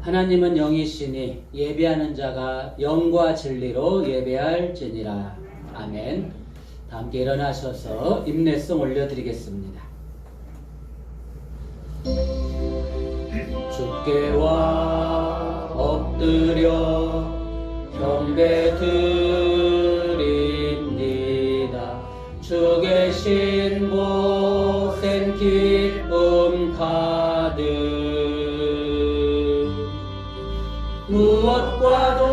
하나님은 영이시니 예배하는 자가 영과 진리로 예배할지니라. 아멘. 다 함께 일어나셔서 임례송 올려드리겠습니다. 주께와 엎드려 경배드립니다. 주 계신 곳엔 기쁨 가득. 무엇과도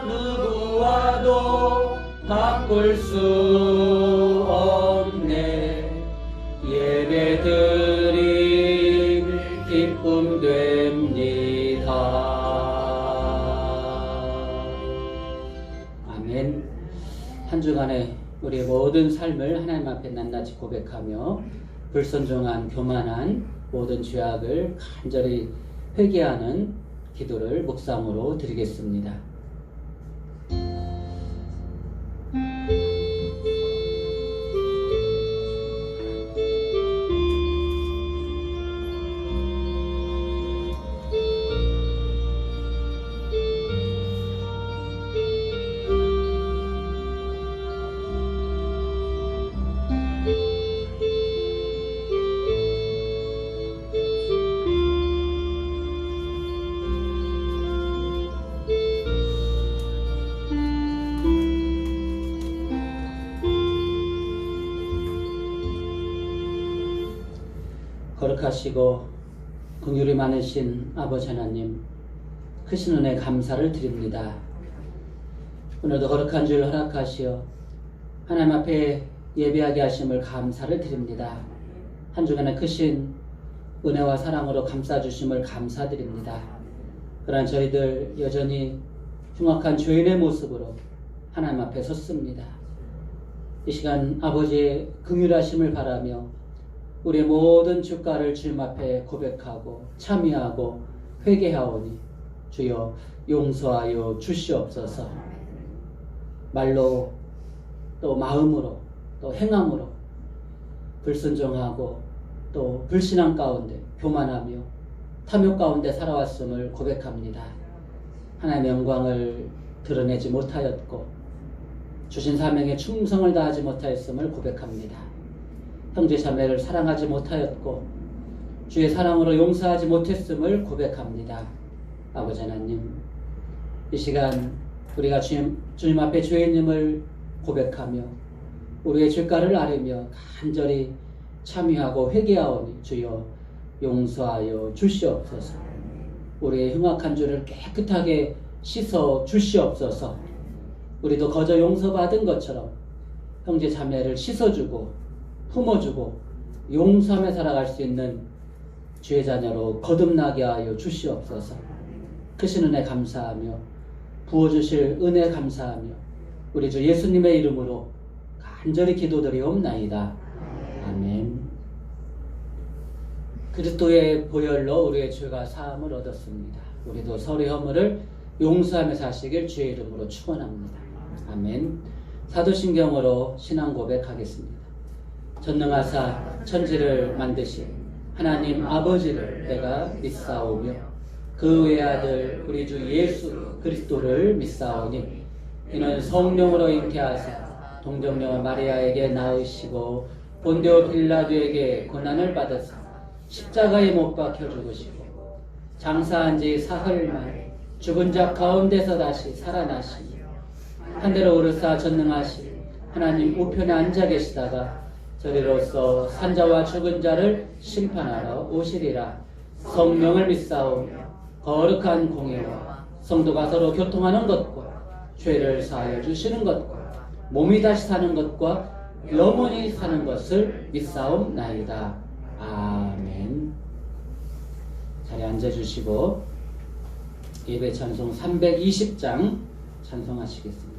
누구와도 바꿀 수 없네. 예배드림 기쁨 됩니다. 아멘. 한 주간에 우리의 모든 삶을 하나님 앞에 낱낱이 고백하며 불순종한 교만한 모든 죄악을 간절히 회개하는 기도를 묵상으로 드리겠습니다. 거룩하시고 긍휼이 많으신 아버지 하나님, 크신 은혜 감사를 드립니다. 오늘도 거룩한 주를 허락하시어 하나님 앞에 예배하게 하심을 감사를 드립니다. 한 주간의 크신 은혜와 사랑으로 감싸주심을 감사드립니다. 그러나 저희들 여전히 흉악한 죄인의 모습으로 하나님 앞에 섰습니다. 이 시간 아버지의 긍휼하심을 바라며 우리의 모든 주가를 주님 앞에 고백하고 참여하고 회개하오니 주여 용서하여 주시옵소서. 말로 또 마음으로 또 행함으로 불순종하고 또 불신앙 가운데 교만하며 탐욕 가운데 살아왔음을 고백합니다. 하나님의 영광을 드러내지 못하였고 주신 사명에 충성을 다하지 못하였음을 고백합니다. 형제 자매를 사랑하지 못하였고 주의 사랑으로 용서하지 못했음을 고백합니다. 아버지 하나님, 이 시간 우리가 주님 앞에 죄인임을 고백하며 우리의 죄가를 아뢰며 간절히 참여하고 회개하오니 주여 용서하여 주시옵소서. 우리의 흉악한 죄를 깨끗하게 씻어 주시옵소서. 우리도 거저 용서받은 것처럼 형제 자매를 씻어주고 품어주고 용서하며 살아갈 수 있는 주의 자녀로 거듭나게 하여 주시옵소서. 크신 은혜 감사하며 부어주실 은혜 감사하며 우리 주 예수님의 이름으로 간절히 기도드리옵나이다. 아멘. 그리스도의 보혈로 우리의 죄가 사함을 얻었습니다. 우리도 서로의 허물을 용서하며 사시길 주의 이름으로 축원합니다. 아멘. 사도신경으로 신앙 고백하겠습니다. 전능하사 천지를 만드신 하나님 아버지를 내가 믿사오며 그 외아들 우리 주 예수 그리스도를 믿사오니 이는 성령으로 잉태하사 동정녀 마리아에게 낳으시고 본디오 빌라도에게 고난을 받으사 십자가에 못 박혀 죽으시고 장사한 지 사흘 만에 죽은 자 가운데서 다시 살아나시며 하늘로 오르사 전능하신 하나님 우편에 앉아 계시다가 저리로서 산자와 죽은 자를 심판하러 오시리라. 성령을 믿사오며 거룩한 공예와 성도가 서로 교통하는 것과 죄를 사하여 주시는 것과 몸이 다시 사는 것과 영원히 사는 것을 믿사옵나이다. 아멘. 자리에 앉아주시고 예배 찬송 320장 찬송하시겠습니다.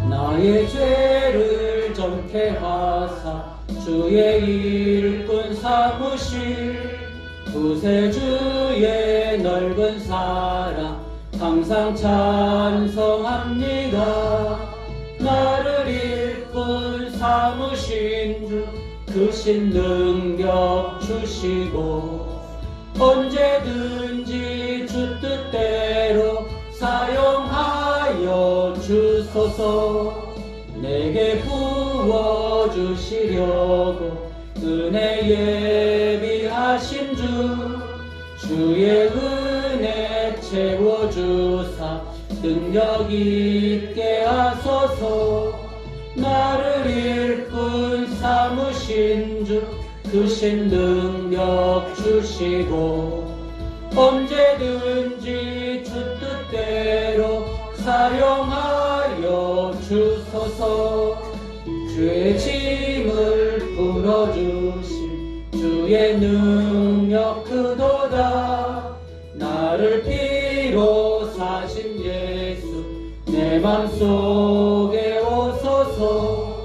나의 죄를 정케 하사 주의 일꾼 삼으실 구세주의 넓은 사랑 항상 찬송합니다. 나를 삼으신 주 크신 능력 주시고 언제든지 주 뜻대로 사용하여 주소서. 내게 부어주시려고 은혜 예비하신 주의 은혜 채워주사 능력 있게 하소서. 나를 일꾼 삼으신 주 크신 능력 주시고 언제든지 주 뜻대로 사용하여 주소서. 주의 짐을 풀어주실 주의 능력 크도다. 나를 피로 사신 예수 내 맘속에 오소서.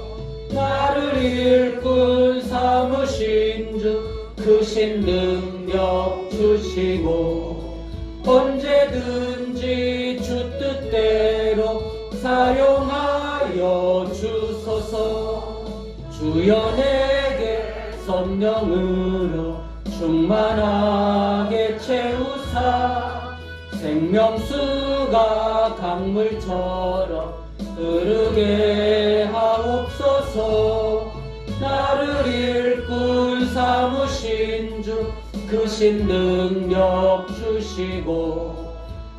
나를 일꾼 삼으신 주 크신 능력 주시고 언제든지 주 뜻대로 사용하여 주소서. 주여 내게 성령으로 충만하게 채우사 생명수가 강물처럼 흐르게 하옵소서. 나를 일꾼 삼으신 주 크신 능력 주시고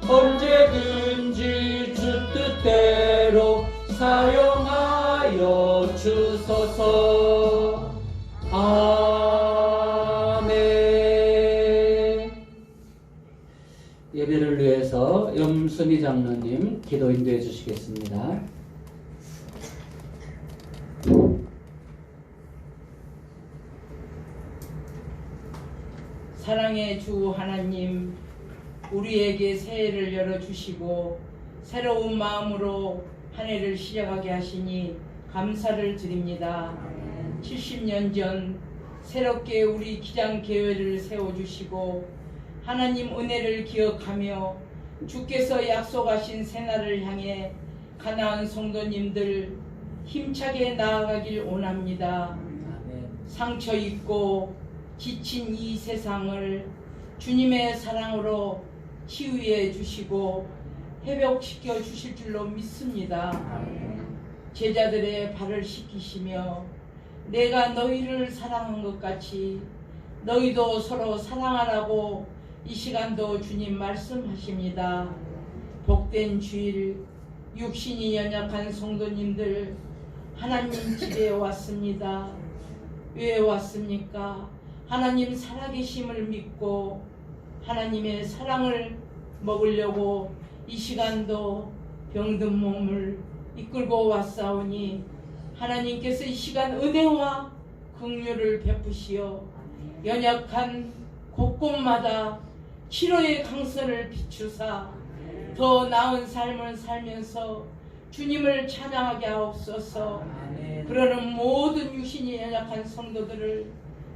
언제든지 주 뜻대로 사용하여 주소서. 아멘. 예배를 위해서 염순희 장로님 기도 인도해 주시겠습니다. 사랑의 주 하나님, 우리에게 새해를 열어주시고 새로운 마음으로 한 해를 시작하게 하시니 감사를 드립니다. 70년 전 새롭게 우리 기장교회를 세워주시고 하나님 은혜를 기억하며 주께서 약속하신 새날을 향해 가나안 성도님들 힘차게 나아가길 원합니다. 상처 입고 지친 이 세상을 주님의 사랑으로 치유해 주시고 회복시켜 주실 줄로 믿습니다. 제자들의 발을 씻기시며 내가 너희를 사랑한 것 같이 너희도 서로 사랑하라고 이 시간도 주님 말씀하십니다. 복된 주일, 육신이 연약한 성도님들 하나님 집에 왔습니다. 왜 왔습니까? 하나님 살아계심을 믿고 하나님의 사랑을 먹으려고 이 시간도 병든 몸을 이끌고 왔사오니 하나님께서 이 시간 은혜와 긍휼을 베푸시어 연약한 곳곳마다 치료의 강선을 비추사 더 나은 삶을 살면서 주님을 찬양하게 하옵소서. 그러는 모든 육신이 연약한 성도들을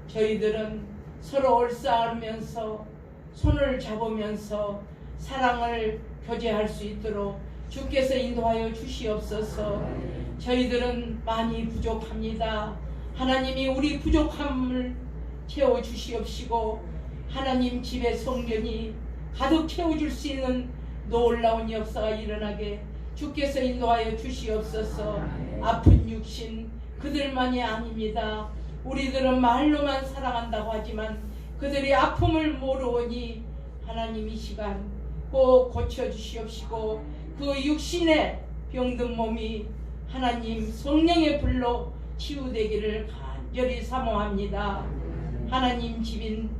저희들은 서로 얼싸안으면서 손을 잡으면서 사랑을 교제할 수 있도록 주께서 인도하여 주시옵소서. 저희들은 많이 부족합니다. 하나님이 우리 부족함을 채워주시옵시고 하나님 집의 성전이 가득 채워줄 수 있는 놀라운 역사가 일어나게 주께서 인도하여 주시옵소서. 아픈 육신 그들만이 아닙니다. 우리들은 말로만 사랑한다고 하지만 그들이 아픔을 모르오니 하나님 이 시간 꼭 고쳐주시옵시고 그 육신의 병든 몸이 하나님 성령의 불로 치유되기를 간절히 사모합니다. 하나님 집인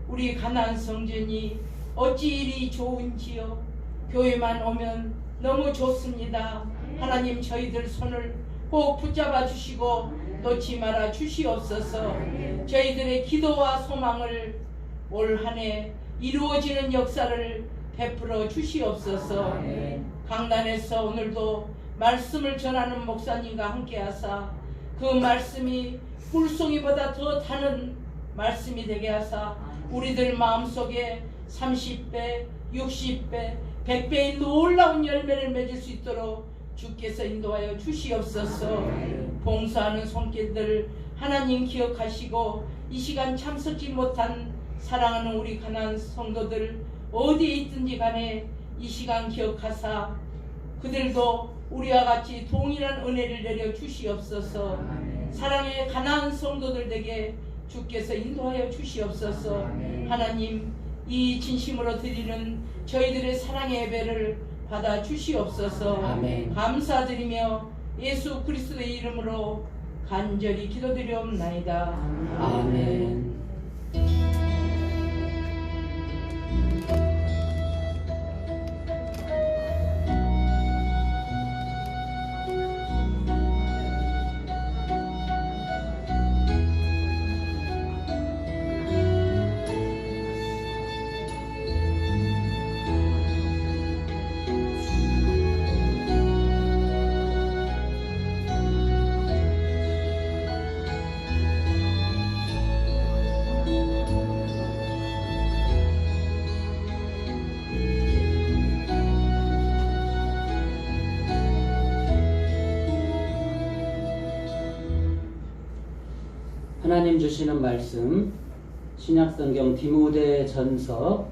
우리 가나안 성전이 어찌 이리 좋은지요. 교회만 오면 너무 좋습니다. 하나님 저희들 손을 꼭 붙잡아 주시고 놓지 말아 주시옵소서. 저희들의 기도와 소망을 올 한 해 이루어지는 역사를 베풀어 주시옵소서. 강단에서 오늘도 말씀을 전하는 목사님과 함께하사 그 말씀이 물송이보다 더 타는 말씀이 되게 하사 우리들 마음속에 30배, 60배, 100배의 놀라운 열매를 맺을 수 있도록 주께서 인도하여 주시옵소서. 봉사하는 손길들 하나님 기억하시고 이 시간 참석지 못한 사랑하는 우리 가난한 성도들 어디에 있든지 간에 이 시간 기억하사 그들도 우리와 같이 동일한 은혜를 내려 주시옵소서. 사랑의 가난한 성도들에게 주께서 인도하여 주시옵소서. 하나님, 이 진심으로 드리는 저희들의 사랑의 예배를 받아 주시옵소서. 아멘. 감사드리며 예수 그리스도의 이름으로 간절히 기도드리옵나이다. 아멘. 하나님 주시는 말씀 신약성경 디모데전서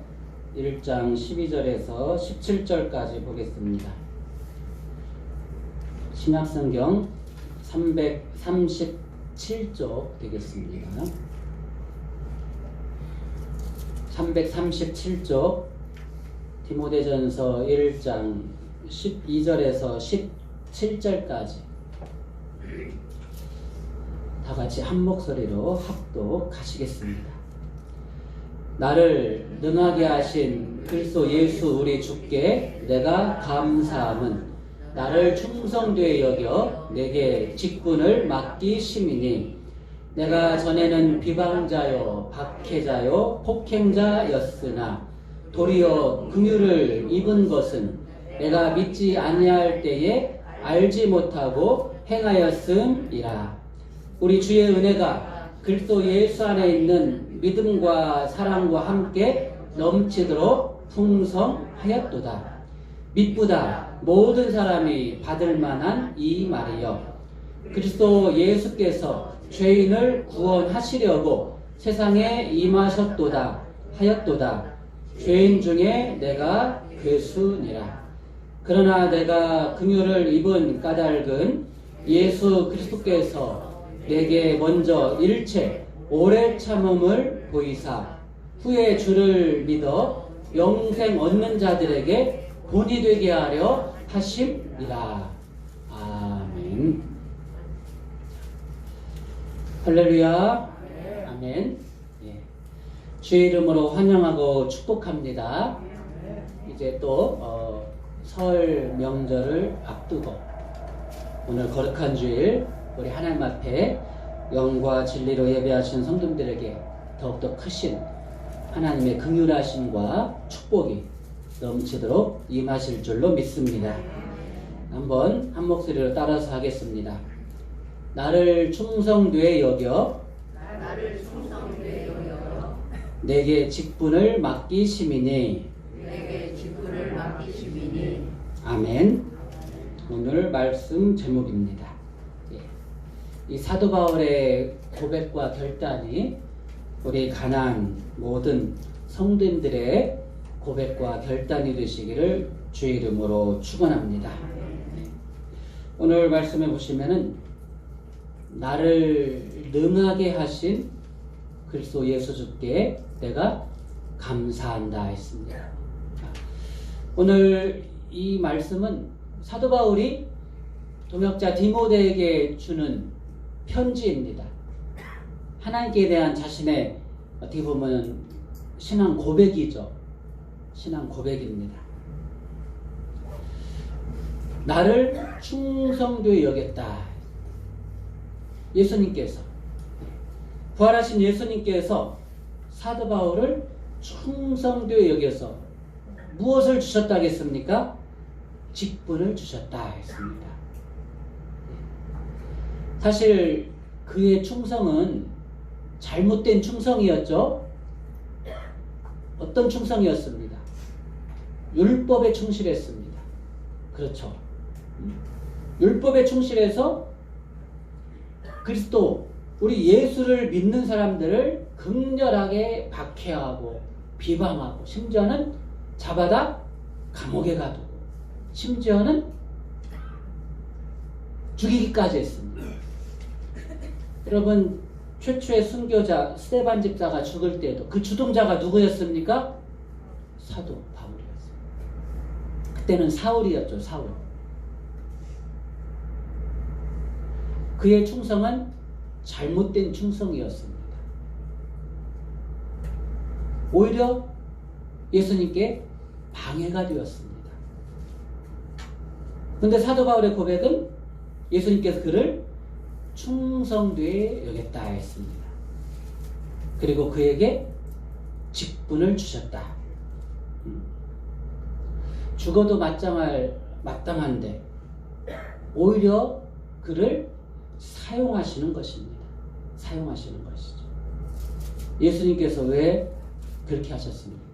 1장 12절에서 17절까지 보겠습니다. 신약성경 337쪽 되겠습니다. 337쪽 디모데전서 1장 12절에서 17절까지 다 같이 한 목소리로 합독하시겠습니다. 나를 능하게 하신 그리스도 예수 우리 주께 내가 감사함은 나를 충성되게 여겨 내게 직분을 맡기심이니 내가 전에는 비방자요 박해자요 폭행자였으나 도리어 긍휼을 입은 것은 내가 믿지 아니할 때에 알지 못하고 행하였음이라. 우리 주의 은혜가 그리스도 예수 안에 있는 믿음과 사랑과 함께 넘치도록 풍성하였도다. 믿보다 모든 사람이 받을 만한 이 말이여. 그리스도 예수께서 죄인을 구원하시려고 세상에 임하셨도다 하였도다. 죄인 중에 내가 괴수니라. 그러나 내가 긍휼을 입은 까닭은 예수 그리스도께서 내게 먼저 일체 오래 참음을 보이사 후에 주를 믿어 영생 얻는 자들에게 본이 되게 하려 하심이라. 아멘. 할렐루야. 아멘. 예. 주의 이름으로 환영하고 축복합니다. 이제 또 설 명절을 앞두고 오늘 거룩한 주일 우리 하나님 앞에 영과 진리로 예배하신 성도들에게 더욱더 크신 하나님의 긍휼하심과 축복이 넘치도록 임하실 줄로 믿습니다. 한번 한 목소리로 따라서 하겠습니다. 나를 충성되게 여겨 내게 직분을 맡기심이니. 아멘. 오늘 말씀 제목입니다. 이 사도 바울의 고백과 결단이 우리 가난 모든 성도님들의 고백과 결단이 되시기를 주의 이름으로 축원합니다. 오늘 말씀에 보시면은 나를 능하게 하신 그리스도 예수 주께 내가 감사한다 했습니다. 오늘 이 말씀은 사도 바울이 동역자 디모데에게 주는 편지입니다. 하나님께 대한 자신의 어떻게 보면 신앙 고백이죠. 신앙 고백입니다. 나를 충성되게 여겼다. 예수님께서 부활하신 예수님께서 사도 바울을 충성되게 여겨서 무엇을 주셨다 하겠습니까? 직분을 주셨다 했습니다. 사실 그의 충성은 잘못된 충성이었죠. 어떤 충성이었습니다? 율법에 충실했습니다. 그렇죠. 율법에 충실해서 그리스도, 우리 예수를 믿는 사람들을 극렬하게 박해하고 비방하고 심지어는 잡아다 감옥에 가두고 심지어는 죽이기까지 했습니다. 여러분, 최초의 순교자 스데반 집사가 죽을 때도 그 주동자가 누구였습니까? 사도 바울이었어요. 그때는 사울이었죠. 사울. 그의 충성은 잘못된 충성이었습니다. 오히려 예수님께 방해가 되었습니다. 그런데 사도 바울의 고백은 예수님께서 그를 충성되게 여겼다 했습니다. 그리고 그에게 직분을 주셨다. 죽어도 마땅한데 오히려 그를 사용하시는 것입니다. 사용하시는 것이죠. 예수님께서 왜 그렇게 하셨습니까?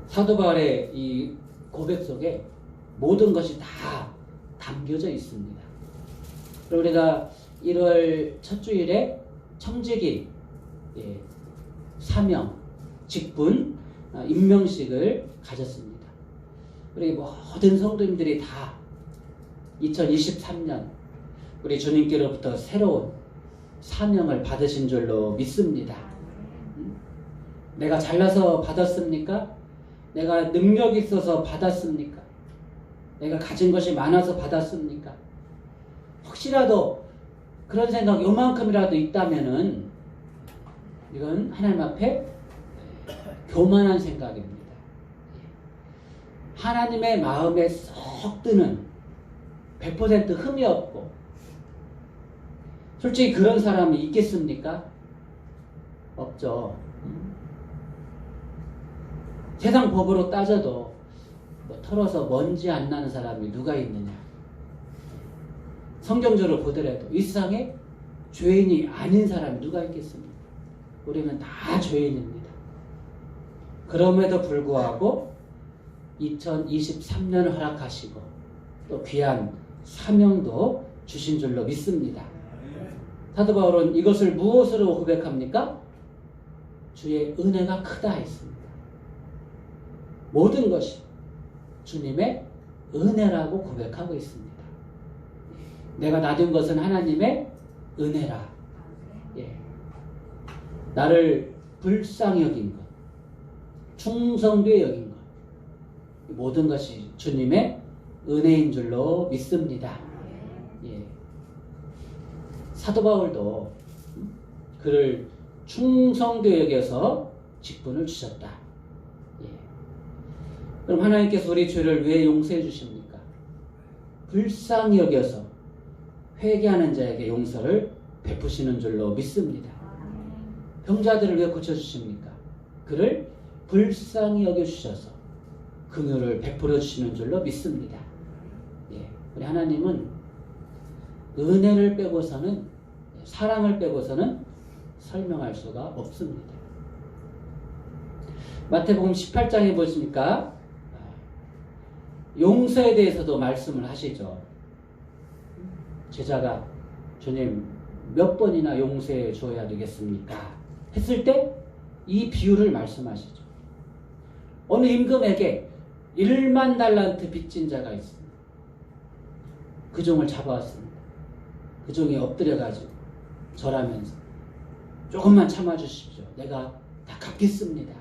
사도 바울의 이 고백 속에 모든 것이 다 담겨져 있습니다. 우리가 1월 첫 주일에 청지기, 사명, 직분, 임명식을 가졌습니다. 우리 모든 성도님들이 다 2023년 우리 주님께로부터 새로운 사명을 받으신 줄로 믿습니다. 내가 잘나서 받았습니까? 내가 능력이 있어서 받았습니까? 내가 가진 것이 많아서 받았습니까? 혹시라도 그런 생각 요만큼이라도 있다면은 이건 하나님 앞에 교만한 생각입니다. 하나님의 마음에 쏙 드는 100% 흠이 없고, 솔직히 그런 사람이 있겠습니까? 없죠. 세상 법으로 따져도 털어서 먼지 안 나는 사람이 누가 있느냐. 성경적으로 보더라도 이 세상에 죄인이 아닌 사람이 누가 있겠습니까? 우리는 다 죄인입니다. 그럼에도 불구하고 2023년을 허락하시고 또 귀한 사명도 주신 줄로 믿습니다. 사도 바울은 이것을 무엇으로 고백합니까? 주의 은혜가 크다 했습니다. 모든 것이 주님의 은혜라고 고백하고 있습니다. 내가 나둔 것은 하나님의 은혜라. 나를 불쌍히 여긴 것, 충성되게 여긴 것, 모든 것이 주님의 은혜인 줄로 믿습니다. 사도 바울도 그를 충성되게 여겨서 직분을 주셨다. 그럼 하나님께서 우리 죄를 왜 용서해 주십니까? 불쌍히 여겨서 회개하는 자에게 용서를 베푸시는 줄로 믿습니다. 병자들을 왜 고쳐주십니까? 그를 불쌍히 여겨주셔서 긍휼을 베풀어 주시는 줄로 믿습니다. 우리 하나님은 은혜를 빼고서는, 사랑을 빼고서는 설명할 수가 없습니다. 마태복음 18장에 보시니까 용서에 대해서도 말씀을 하시죠. 제자가 주님 몇 번이나 용서해 줘야 되겠습니까? 했을 때 이 비유를 말씀하시죠. 어느 임금에게 1만 달란트 빚진 자가 있습니다. 그 종을 잡아왔습니다. 그 종이 엎드려가지고 절하면서 조금만 참아주십시오. 내가 다 갚겠습니다.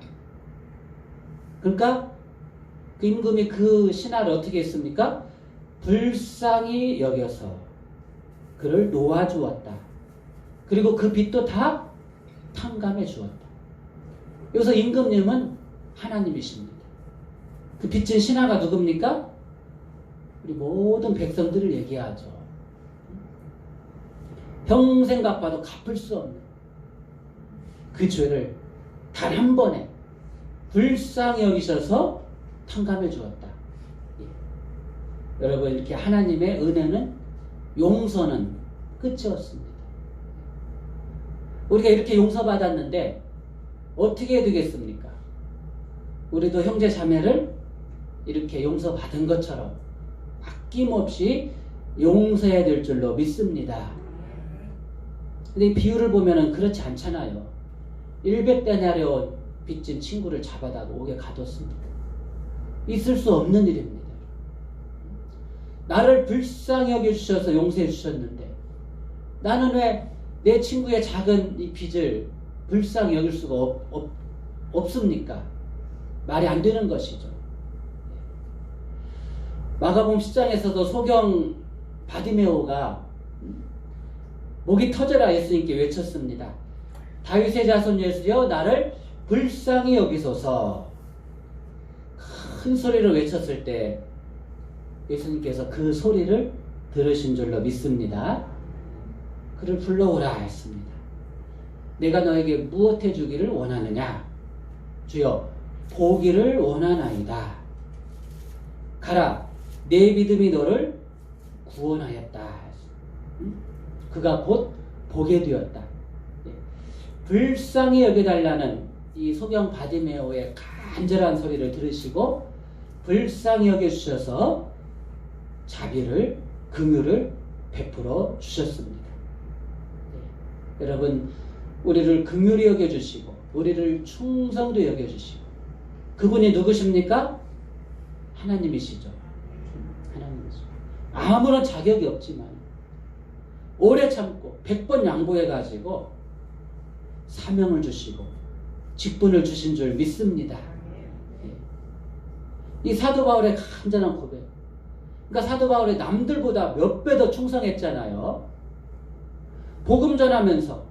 그러니까 그 임금이 그 신하를 어떻게 했습니까? 불쌍히 여겨서 그를 놓아주었다. 그리고 그 빚도 다 탕감해 주었다. 여기서 임금님은 하나님이십니다. 그 빚진 신하가 누굽니까? 우리 모든 백성들을 얘기하죠. 평생 갚아도 갚을 수 없는 그 죄를 단 한 번에 불쌍히 여기셔서 탕감해 주었다. 여러분, 이렇게 하나님의 은혜는, 용서는 끝이 없습니다. 우리가 이렇게 용서받았는데 어떻게 해야 되겠습니까? 우리도 형제 자매를 이렇게 용서받은 것처럼 아낌없이 용서해야 될 줄로 믿습니다. 근데 이 비유를 보면은 그렇지 않잖아요. 100데나리온 빚진 친구를 잡아다가 옥에 가뒀습니다. 있을 수 없는 일입니다. 나를 불쌍히 여겨주셔서 용서해 주셨는데 나는 왜 내 친구의 작은 이 빚을 불쌍히 여길 수가 없습니까? 말이 안 되는 것이죠. 마가복음 10장에서도 소경 바디메오가 목이 터져라 예수님께 외쳤습니다. 다윗의 자손 예수여 나를 불쌍히 여기소서. 큰 소리로 외쳤을 때 예수님께서 그 소리를 들으신 줄로 믿습니다. 그를 불러오라 했습니다. 내가 너에게 무엇 해주기를 원하느냐? 주여 보기를 원하나이다. 가라 내 믿음이 너를 구원하였다. 그가 곧 보게 되었다. 불쌍히 여겨달라는 이 소경 바디메오의 간절한 소리를 들으시고 불쌍히 여겨주셔서 자비를 긍휼을 베풀어 주셨습니다. 여러분 우리를 긍휼히 여겨주시고 우리를 충성도 여겨주시고 그분이 누구십니까? 하나님이시죠. 하나님이시죠. 아무런 자격이 없지만 오래 참고 100번 양보해가지고 사명을 주시고 직분을 주신 줄 믿습니다. 이 사도 바울의 간절한 고백. 그러니까 사도 바울이 남들보다 몇 배 더 충성했잖아요. 복음 전하면서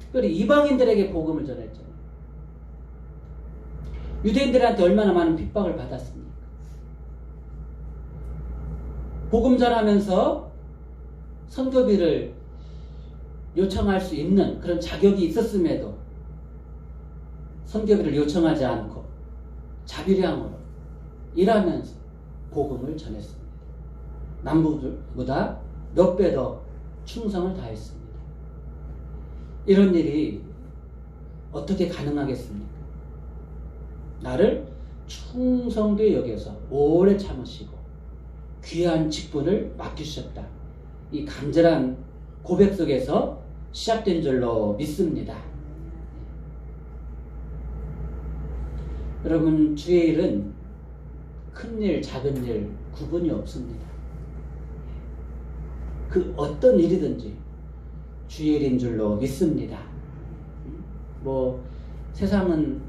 특별히 이방인들에게 복음을 전했잖아요. 유대인들한테 얼마나 많은 핍박을 받았습니까? 복음 전하면서 선교비를 요청할 수 있는 그런 자격이 있었음에도 선교비를 요청하지 않고 자비량으로 일하면서 복음을 전했습니다. 남부보다 몇 배 더 충성을 다했습니다. 이런 일이 어떻게 가능하겠습니까? 나를 충성되이 여겨서 오래 참으시고 귀한 직분을 맡기셨다. 이 간절한 고백 속에서 시작된 줄로 믿습니다. 여러분 주의 일은 큰일 작은 일 구분이 없습니다. 그 어떤 일이든지 주의 일인 줄로 믿습니다. 뭐 세상은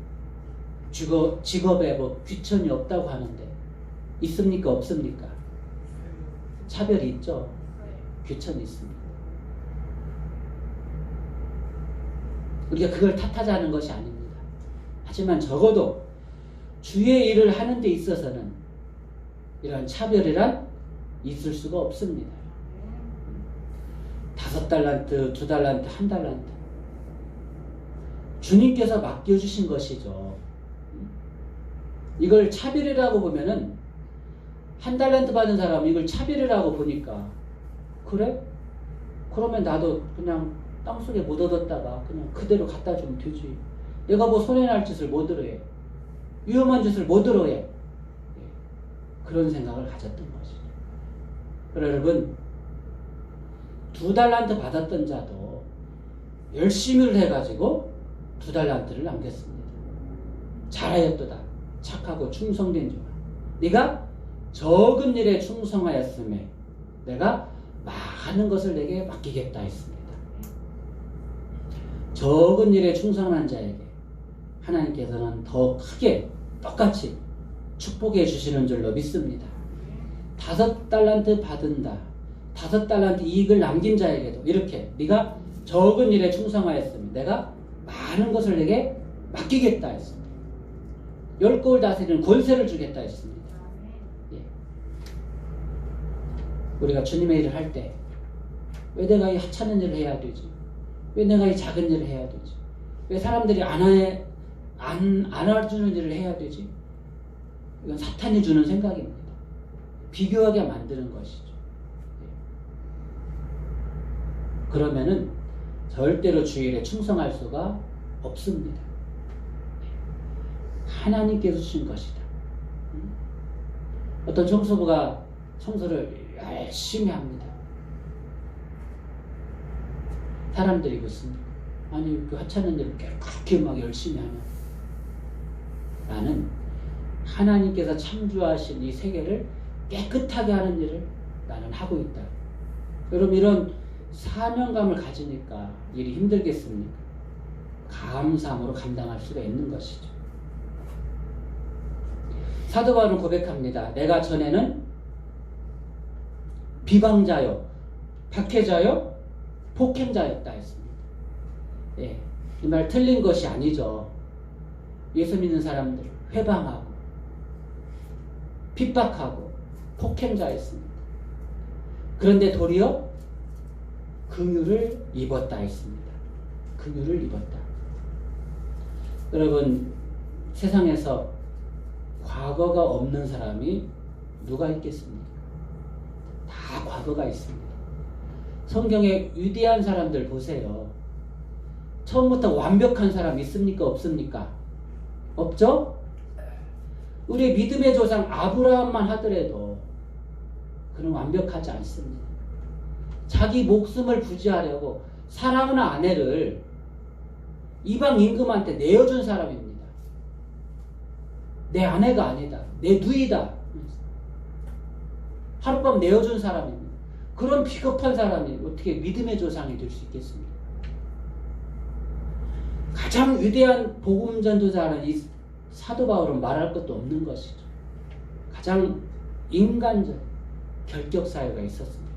직업에 뭐 귀천이 없다고 하는데 있습니까? 없습니까? 차별이 있죠. 귀천이 있습니다. 우리가 그걸 탓하자는 것이 아닙니다. 하지만 적어도 주의 일을 하는 데 있어서는 이런 차별이란 있을 수가 없습니다. 5달란트, 2달란트, 1달란트 주님께서 맡겨주신 것이죠. 이걸 차별이라고 보면은 1달란트 받은 사람은 이걸 차별이라고 보니까 그래? 그러면 나도 그냥 땅속에 못 얻었다가 그냥 그대로 갖다 주면 되지. 내가 뭐 손해날 짓을 뭐 들어해. 위험한 짓을 뭐 들어해. 그런 생각을 가졌던 것이죠. 여러분 2달란트 받았던 자도 열심히 해가지고 2달란트를 남겼습니다. 잘하였도다. 착하고 충성된 자가. 네가 적은 일에 충성하였음에 내가 많은 것을 내게 맡기겠다 했습니다. 적은 일에 충성한 자에게 하나님께서는 더 크게 똑같이 축복해 주시는 줄로 믿습니다. 5달란트 받은다. 5달란트 이익을 남긴 자에게도 이렇게 네가 적은 일에 충성하였으면 내가 많은 것을 내게 맡기겠다 했습니다. 10고을 다스리는 권세를 주겠다 했습니다. 예. 우리가 주님의 일을 할 때 왜 내가 이 하찮은 일을 해야 되지? 왜 내가 이 작은 일을 해야 되지? 왜 사람들이 안 알아주는 일을 해야 되지? 이건 사탄이 주는 생각입니다. 비교하게 만드는 것이죠. 그러면은 절대로 주의 일에 충성할 수가 없습니다. 하나님께서 주신 것이다. 어떤 청소부가 청소를 열심히 합니다. 사람들이 묻습니다. 아니 그 하찮은 일을 그렇게 막 열심히 하냐. 나는 하나님께서 창조하신 이 세계를 깨끗하게 하는 일을 나는 하고 있다. 여러분 이런 사명감을 가지니까 일이 힘들겠습니까? 감사함으로 감당할 수가 있는 것이죠. 사도 바울은 고백합니다. 내가 전에는 비방자요, 박해자요, 폭행자였다 했습니다. 예, 이 말 틀린 것이 아니죠. 예수 믿는 사람들 회방하고 핍박하고 폭행자였습니다. 그런데 도리어 긍휼을 입었다 했습니다. 긍휼을 입었다. 여러분 세상에서 과거가 없는 사람이 누가 있겠습니까? 다 과거가 있습니다. 성경에 위대한 사람들 보세요. 처음부터 완벽한 사람 있습니까? 없습니까? 없죠? 우리 믿음의 조상 아브라함만 하더라도 그는 완벽하지 않습니다. 자기 목숨을 부지하려고 사랑하는 아내를 이방 임금한테 내어준 사람입니다. 내 아내가 아니다. 내 누이다. 하룻밤 내어준 사람입니다. 그런 비겁한 사람이 어떻게 믿음의 조상이 될 수 있겠습니까? 가장 위대한 복음 전도자는 이 사도 바울은 말할 것도 없는 것이죠. 가장 인간적 결격 사유가 있었습니다.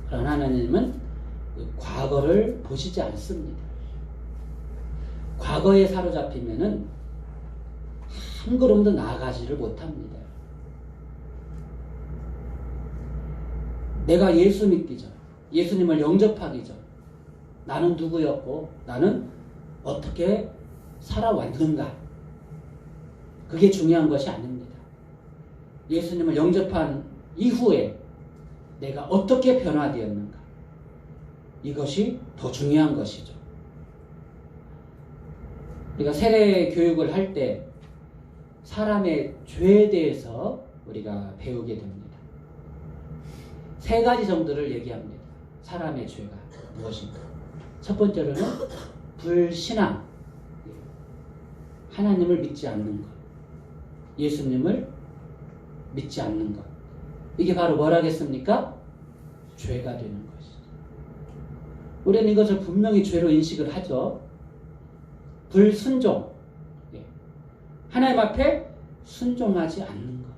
그러나 하나님은 과거를 보시지 않습니다. 과거에 사로잡히면은 한 걸음도 나아가지를 못합니다. 내가 예수 믿기 전, 예수님을 영접하기 전, 나는 누구였고, 나는 어떻게 살아왔는가? 그게 중요한 것이 아닙니다. 예수님을 영접한 이후에 내가 어떻게 변화되었는가? 이것이 더 중요한 것이죠. 우리가 세례 교육을 할 때 사람의 죄에 대해서 우리가 배우게 됩니다. 세 가지 정도를 얘기합니다. 사람의 죄가 무엇인가? 첫 번째로는 불신앙, 하나님을 믿지 않는 것, 예수님을 믿지 않는 것. 이게 바로 뭐라겠습니까? 죄가 되는 것이죠. 우리는 이것을 분명히 죄로 인식을 하죠. 불순종, 하나님 앞에 순종하지 않는 것.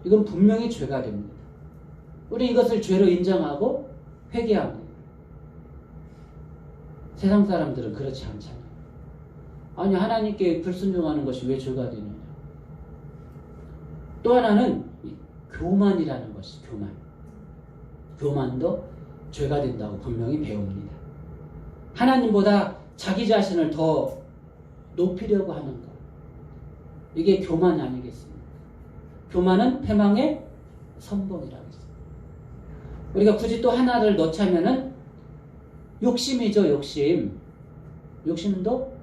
이건 분명히 죄가 됩니다. 우리 이것을 죄로 인정하고 회개합니다. 세상 사람들은 그렇지 않잖아요. 아니 하나님께 불순종하는 것이 왜 죄가 되느냐. 또 하나는 교만이라는 것이 교만. 교만도 죄가 된다고 분명히 배웁니다. 하나님보다 자기 자신을 더 높이려고 하는 것. 이게 교만이 아니겠습니까? 교만은 패망의 선봉이라고 했습니다. 우리가 굳이 또 하나를 넣자면은 욕심이죠, 욕심. 욕심도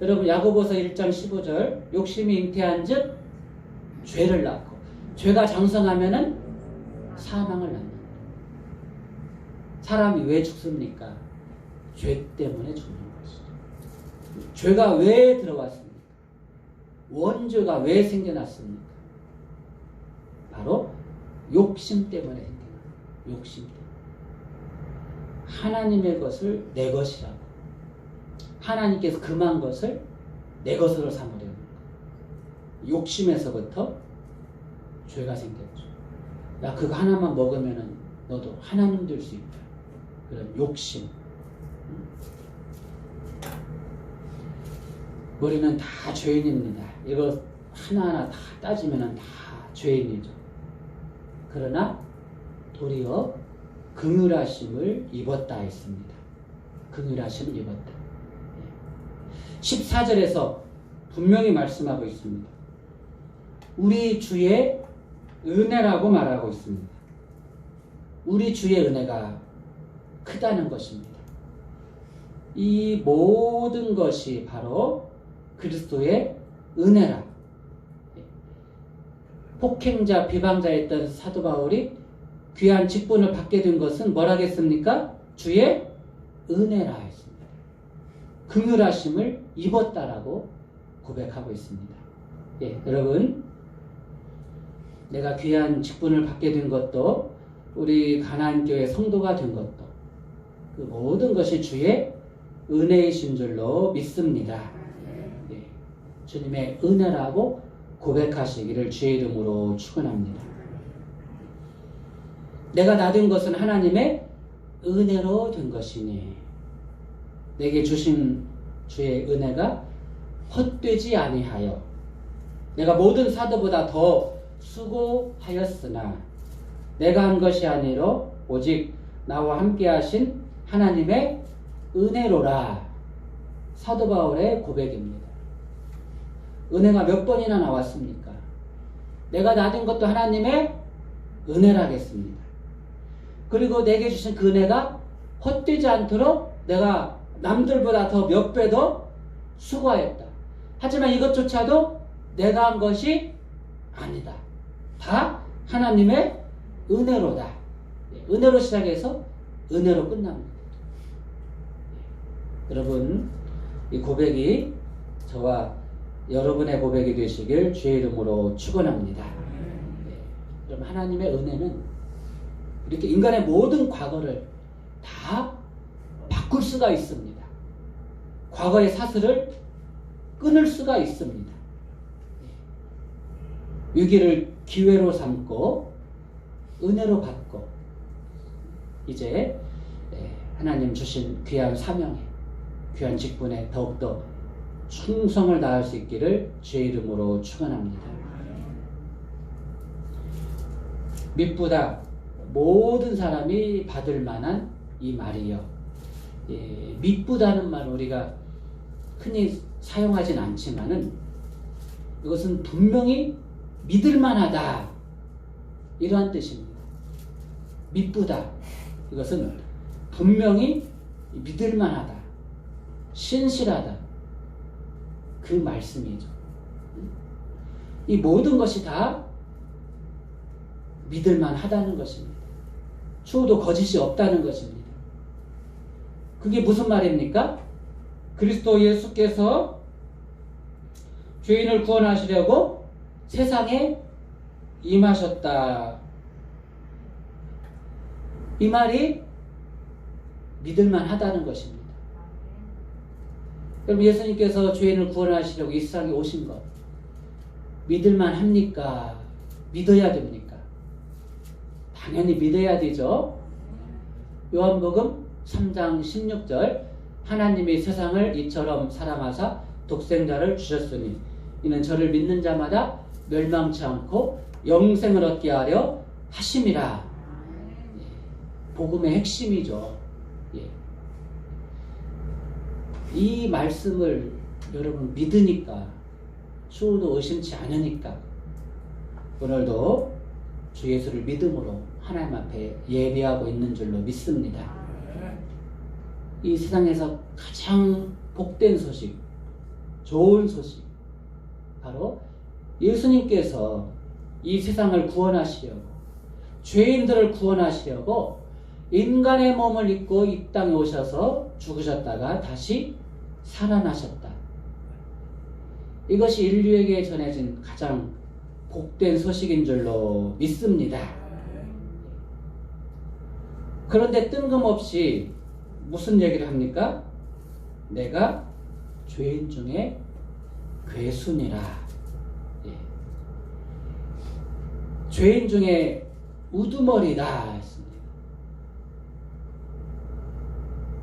여러분 야고보서 1장 15절 욕심이 잉태한 즉 죄를 낳고 죄가 장성하면은 사망을 낳는다. 사람이 왜 죽습니까? 죄 때문에 죽는 것이죠. 죄가 왜 들어왔습니까? 원죄가 왜 생겨났습니까? 바로 욕심 때문에 생겨났습니다. 욕심 때문에. 하나님의 것을 내 것이라고, 하나님께서 금한 것을 내 것으로 삼으려는 것. 욕심에서부터 죄가 생겼죠. 야 그거 하나만 먹으면은 너도 하나님 될 수 있다. 그런 욕심. 우리는 다 죄인입니다. 이거 하나하나 다 따지면은 다 죄인이죠. 그러나 도리어 긍휼하심을 입었다 했습니다. 긍휼하심을 입었다. 14절에서 분명히 말씀하고 있습니다. 우리 주의 은혜라고 말하고 있습니다. 우리 주의 은혜가 크다는 것입니다. 이 모든 것이 바로 그리스도의 은혜라. 폭행자, 비방자였던 사도 바울이 귀한 직분을 받게 된 것은 뭐라겠습니까? 주의 은혜라 했습니다. 긍휼하심을 입었다라고 고백하고 있습니다. 예, 여러분, 내가 귀한 직분을 받게 된 것도, 우리 가나안교회 성도가 된 것도, 그 모든 것이 주의 은혜이신 줄로 믿습니다. 예, 주님의 은혜라고 고백하시기를 주의 이름으로 축원합니다. 내가 나 된 것은 하나님의 은혜로 된 것이니 내게 주신 주의 은혜가 헛되지 아니하여 내가 모든 사도보다 더 수고하였으나 내가 한 것이 아니로 오직 나와 함께 하신 하나님의 은혜로라. 사도 바울의 고백입니다. 은혜가 몇 번이나 나왔습니까? 내가 나 된 것도 하나님의 은혜라겠습니다. 그리고 내게 주신 그 은혜가 헛되지 않도록 내가 남들보다 더 몇 배 더 수고하였다. 하지만 이것조차도 내가 한 것이 아니다. 다 하나님의 은혜로다. 은혜로 시작해서 은혜로 끝납니다. 여러분, 이 고백이 저와 여러분의 고백이 되시길 주의 이름으로 축원합니다. 여러분, 하나님의 은혜는 이렇게 인간의 모든 과거를 다 바꿀 수가 있습니다. 과거의 사슬을 끊을 수가 있습니다. 위기를 기회로 삼고 은혜로 받고 이제 하나님 주신 귀한 사명에, 귀한 직분에 더욱더 충성을 다할 수 있기를 주의 이름으로 축원합니다. 미쁘다 모든 사람이 받을 만한 이 말이요. 미쁘다는 말 우리가 흔히 사용하진 않지만은 이것은 분명히 믿을 만하다, 이러한 뜻입니다. 미쁘다, 이것은 분명히 믿을 만하다, 신실하다, 그 말씀이죠. 이 모든 것이 다 믿을 만하다는 것입니다. 추호도 거짓이 없다는 것입니다. 그게 무슨 말입니까? 그리스도 예수께서 죄인을 구원하시려고 세상에 임하셨다. 이 말이 믿을만 하다는 것입니다. 그럼 예수님께서 죄인을 구원하시려고 이 세상에 오신 것 믿을만 합니까? 믿어야 됩니까? 당연히 믿어야 되죠. 요한복음 3장 16절, 하나님이 세상을 이처럼 사랑하사 독생자를 주셨으니 이는 저를 믿는 자마다 멸망치 않고 영생을 얻게 하려 하심이라. 복음의 핵심이죠. 이 말씀을 여러분 믿으니까, 추호도 의심치 않으니까 오늘도 주 예수를 믿음으로 하나님 앞에 예배하고 있는 줄로 믿습니다. 이 세상에서 가장 복된 소식, 좋은 소식, 바로 예수님께서 이 세상을 구원하시려고, 죄인들을 구원하시려고 인간의 몸을 입고 이 땅에 오셔서 죽으셨다가 다시 살아나셨다. 이것이 인류에게 전해진 가장 복된 소식인 줄로 믿습니다. 그런데 뜬금없이 무슨 얘기를 합니까? 내가 죄인 중에 괴순이라. 죄인 중에 우두머리다 했습니다.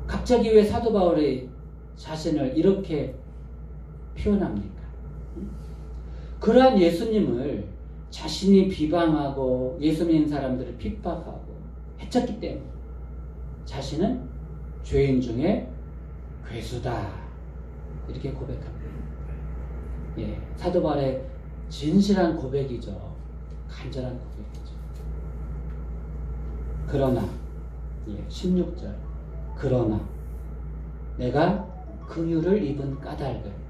갑자기 왜 사도 바울이 자신을 이렇게 표현합니까? 그러한 예수님을 자신이 비방하고 예수 믿는 사람들을 핍박하고 해쳤기 때문에 자신은 죄인 중에 괴수다, 이렇게 고백합니다. 사도 바울의 진실한 고백이죠. 간절한 고백이죠. 그러나 16절, 그러나 내가 긍휼을 입은 까닭을,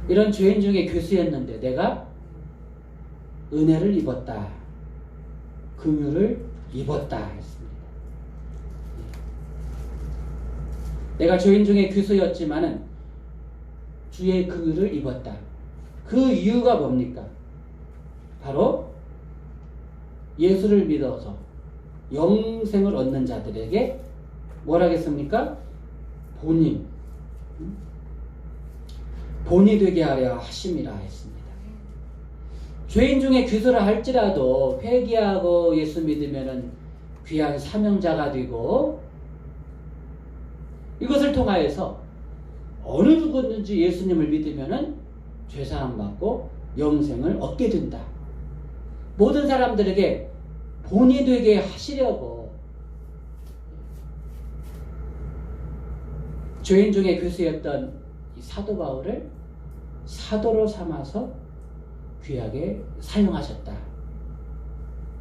이런 죄인 중에 괴수였는데 내가 은혜를 입었다. 긍휼을 입었다 했습니다. 내가 죄인 중에 귀소였지만은 주의 긍휼을 입었다. 그 이유가 뭡니까? 바로 예수를 믿어서 영생을 얻는 자들에게 뭐라 하겠습니까? 본이 되게 하려 하심이라 했습니다. 죄인 중에 귀소를 할지라도 회개하고 예수 믿으면은 귀한 사명자가 되고, 이것을 통하여서 어느 누구든지 예수님을 믿으면은 죄사함 받고 영생을 얻게 된다. 모든 사람들에게 본이 되게 하시려고 죄인 중에 귀소였던 이 사도 바울을 사도로 삼아서 귀하게 사용하셨다.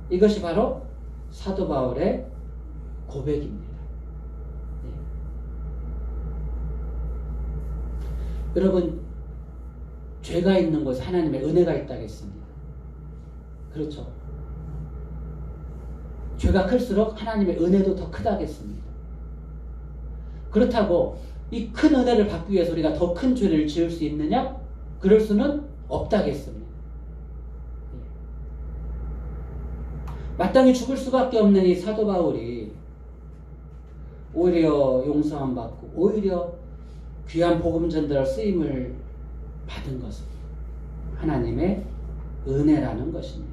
이것이 바로 사도 바울의 고백입니다. 네. 여러분, 죄가 있는 곳에 하나님의 은혜가 있다겠습니다. 그렇죠. 죄가 클수록 하나님의 은혜도 더 크다겠습니다. 그렇다고 이 큰 은혜를 받기 위해서 우리가 더 큰 죄를 지을 수 있느냐? 그럴 수는 없다겠습니다. 마땅히 죽을 수밖에 없는 이 사도 바울이 오히려 용서함 받고 오히려 귀한 복음 전달 쓰임을 받은 것은 하나님의 은혜라는 것입니다.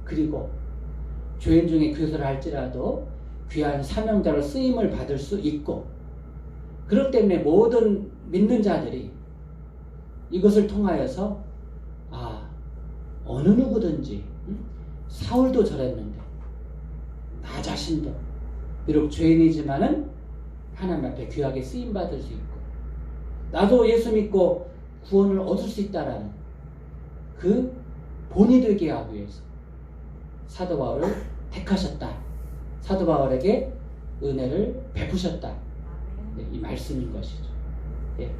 그리고 죄인 중에 귀소를 할지라도 귀한 사명자로 쓰임을 받을 수 있고, 그렇기 때문에 모든 믿는 자들이 이것을 통하여서 어느 누구든지 사울도 저랬는데 나 자신도 비록 죄인이지만은 하나님 앞에 귀하게 쓰임받을 수 있고 나도 예수 믿고 구원을 얻을 수 있다라는 그 본이 되게 하기 위해서 사도 바울을 택하셨다. 사도 바울에게 은혜를 베푸셨다. 네, 이 말씀인 것이죠. 예.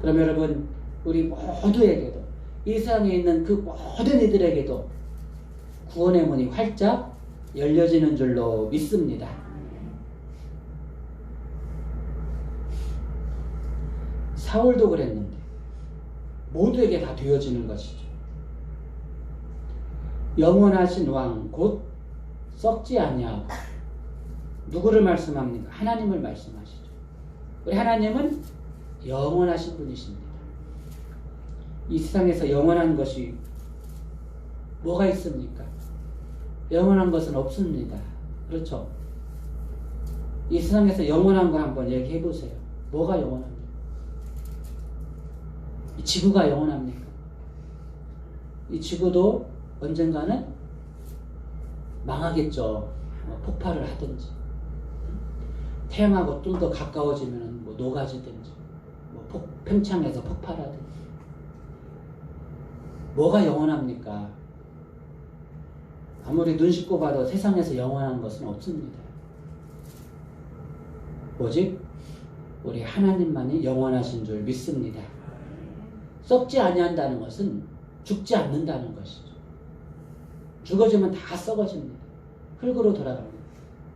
그럼 여러분, 우리 모두에게도, 이 세상에 있는 그 모든 이들에게도 구원의 문이 활짝 열려지는 줄로 믿습니다. 사울도 그랬는데 모두에게 다 되어지는 것이죠. 영원하신 왕 곧 썩지 아니하고, 누구를 말씀합니까? 하나님을 말씀하시죠. 우리 하나님은 영원하신 분이십니다. 이 세상에서 영원한 것이 뭐가 있습니까? 영원한 것은 없습니다. 그렇죠? 이 세상에서 영원한 거 한번 얘기해 보세요. 뭐가 영원합니까? 이 지구가 영원합니까? 이 지구도 언젠가는 망하겠죠. 폭발을 하든지, 태양하고 좀 더 가까워지면 녹아지든지, 팽창해서 폭발하든지. 뭐가 영원합니까? 아무리 눈 씻고 봐도 세상에서 영원한 것은 없습니다. 오직 우리 하나님만이 영원하신 줄 믿습니다. 썩지 아니한다는 것은 죽지 않는다는 것이죠. 죽어지면 다 썩어집니다. 흙으로 돌아갑니다.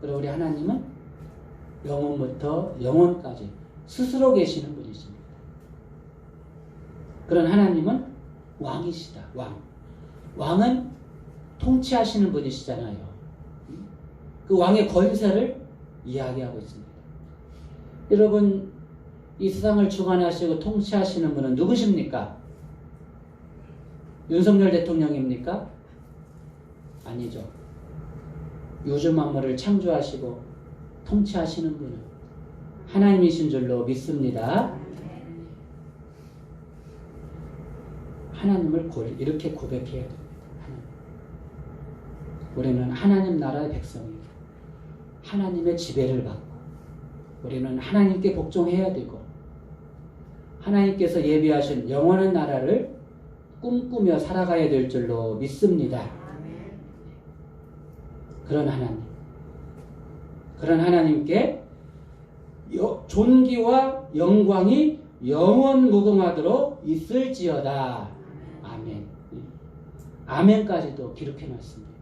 그리고 우리 하나님은 영원부터 영원까지 스스로 계시는 분이십니다. 그런 하나님은 왕이시다. 왕은 통치하시는 분이시잖아요. 그 왕의 권세를 이야기하고 있습니다. 여러분, 이 세상을 주관하시고 통치하시는 분은 누구십니까? 윤석열 대통령입니까? 아니죠. 우주 만물을 창조하시고 통치하시는 분은 하나님이신 줄로 믿습니다. 하나님을 이렇게 고백해야 됩니다. 우리는 하나님 나라의 백성이고 하나님의 지배를 받고 우리는 하나님께 복종해야 되고 하나님께서 예비하신 영원한 나라를 꿈꾸며 살아가야 될 줄로 믿습니다. 그런 하나님께 존귀와 영광이 영원무궁하도록 있을지어다. 아멘. 아멘까지도 기록해 놨습니다.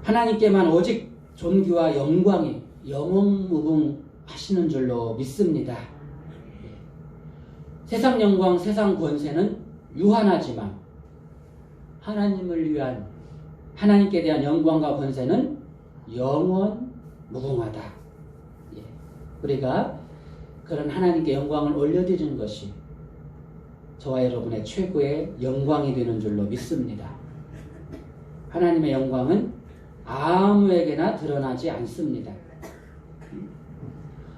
하나님께만 오직 존귀와 영광이 영원무궁하시는 줄로 믿습니다. 세상 영광, 세상 권세는 유한하지만 하나님을 위한 하나님께 대한 영광과 권세는 영원무궁하다. 우리가 그런 하나님께 영광을 올려드리는 것이 저와 여러분의 최고의 영광이 되는 줄로 믿습니다. 하나님의 영광은 아무에게나 드러나지 않습니다.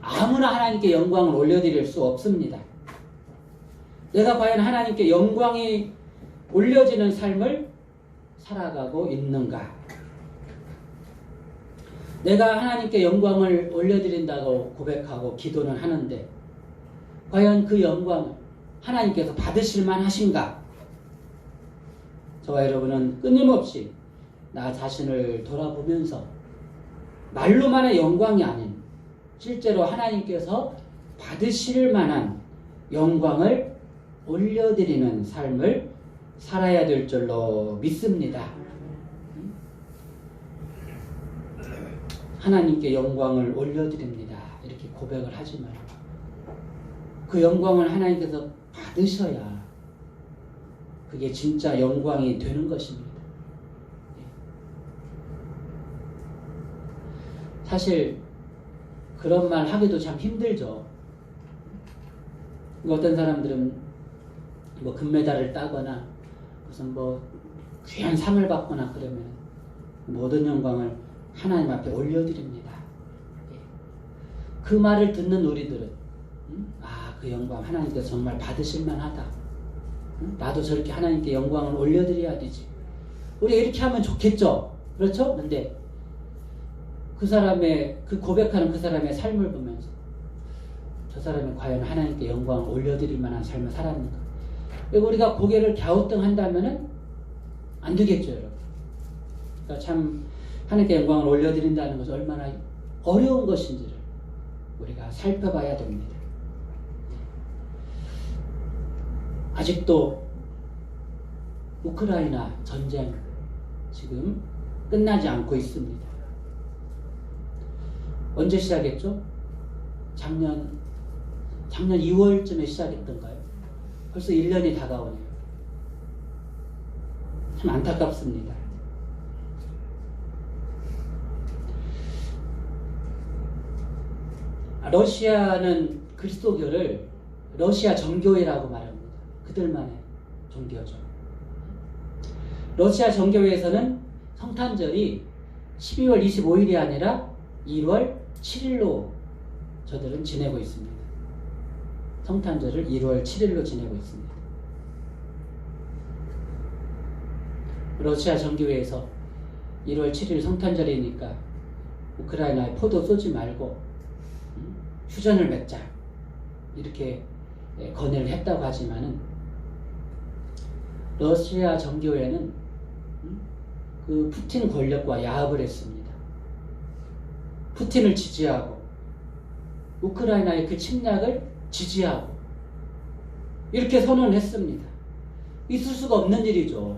아무나 하나님께 영광을 올려드릴 수 없습니다. 내가 과연 하나님께 영광이 올려지는 삶을 살아가고 있는가? 내가 하나님께 영광을 올려드린다고 고백하고 기도는 하는데 과연 그 영광을 하나님께서 받으실 만하신가? 저와 여러분은 끊임없이 나 자신을 돌아보면서 말로만의 영광이 아닌 실제로 하나님께서 받으실 만한 영광을 올려드리는 삶을 살아야 될 줄로 믿습니다. 하나님께 영광을 올려드립니다. 이렇게 고백을 하지만 그 영광을 하나님께서 받으셔야 그게 진짜 영광이 되는 것입니다. 사실 그런 말 하기도 참 힘들죠. 어떤 사람들은 뭐 금메달을 따거나 무슨 뭐 귀한 상을 받거나 그러면 모든 영광을 하나님 앞에 올려드립니다. 그 말을 듣는 우리들은 그 영광 하나님께서 정말 받으실 만하다. 나도 저렇게 하나님께 영광을 올려드려야 되지. 우리 이렇게 하면 좋겠죠. 그렇죠? 근데 그 사람의 그 고백하는 그 사람의 삶을 보면서 저 사람이 과연 하나님께 영광을 올려드릴 만한 삶을 살았는가? 우리가 고개를 갸우뚱한다면은 안 되겠죠, 여러분. 그러니까 참 하나님께 영광을 올려드린다는 것이 얼마나 어려운 것인지를 우리가 살펴봐야 됩니다. 아직도 우크라이나 전쟁 지금 끝나지 않고 있습니다. 언제 시작했죠? 작년 2월쯤에 시작했던가요? 벌써 1년이 다가오네요. 참 안타깝습니다. 러시아는 그리스도교를 러시아 정교회라고 말합니다. 그들만의 종교죠. 러시아 정교회에서는 성탄절이 12월 25일이 아니라 1월 7일로 저들은 지내고 있습니다. 성탄절을 1월 7일로 지내고 있습니다. 러시아 정교회에서 1월 7일 성탄절이니까 우크라이나에 포도 쏘지 말고 휴전을 맺자 이렇게 건의를 했다고 하지만은 러시아 정교회는 그 푸틴 권력과 야합을 했습니다. 푸틴을 지지하고 우크라이나의 그 침략을 지지하고 이렇게 선언했습니다. 있을 수가 없는 일이죠.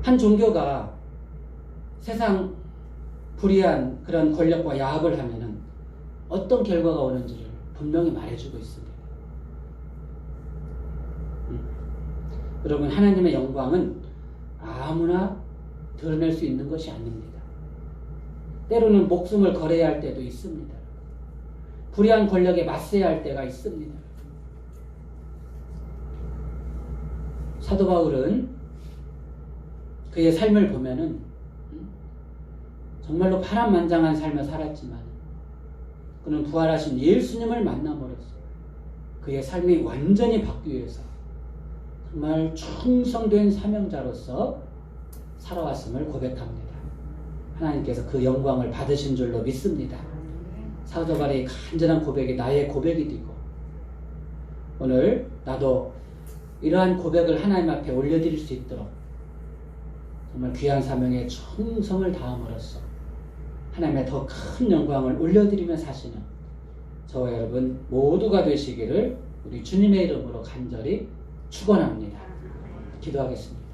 한 종교가 세상 불의한 그런 권력과 야합을 하면은 어떤 결과가 오는지를 분명히 말해주고 있습니다. 여러분, 하나님의 영광은 아무나 드러낼 수 있는 것이 아닙니다. 때로는 목숨을 걸어야 할 때도 있습니다. 불의한 권력에 맞서야 할 때가 있습니다. 사도 바울은 그의 삶을 보면은 정말로 파란만장한 삶을 살았지만 그는 부활하신 예수님을 만남으로써 그의 삶이 완전히 바뀌어서 정말 충성된 사명자로서 살아왔음을 고백합니다. 하나님께서 그 영광을 받으신 줄로 믿습니다. 사도 바울의 간절한 고백이 나의 고백이 되고 오늘 나도 이러한 고백을 하나님 앞에 올려드릴 수 있도록 정말 귀한 사명에 충성을 다함으로써 하나님의 더 큰 영광을 올려드리며 사시는 저와 여러분 모두가 되시기를 우리 주님의 이름으로 간절히 축원합니다. 기도하겠습니다.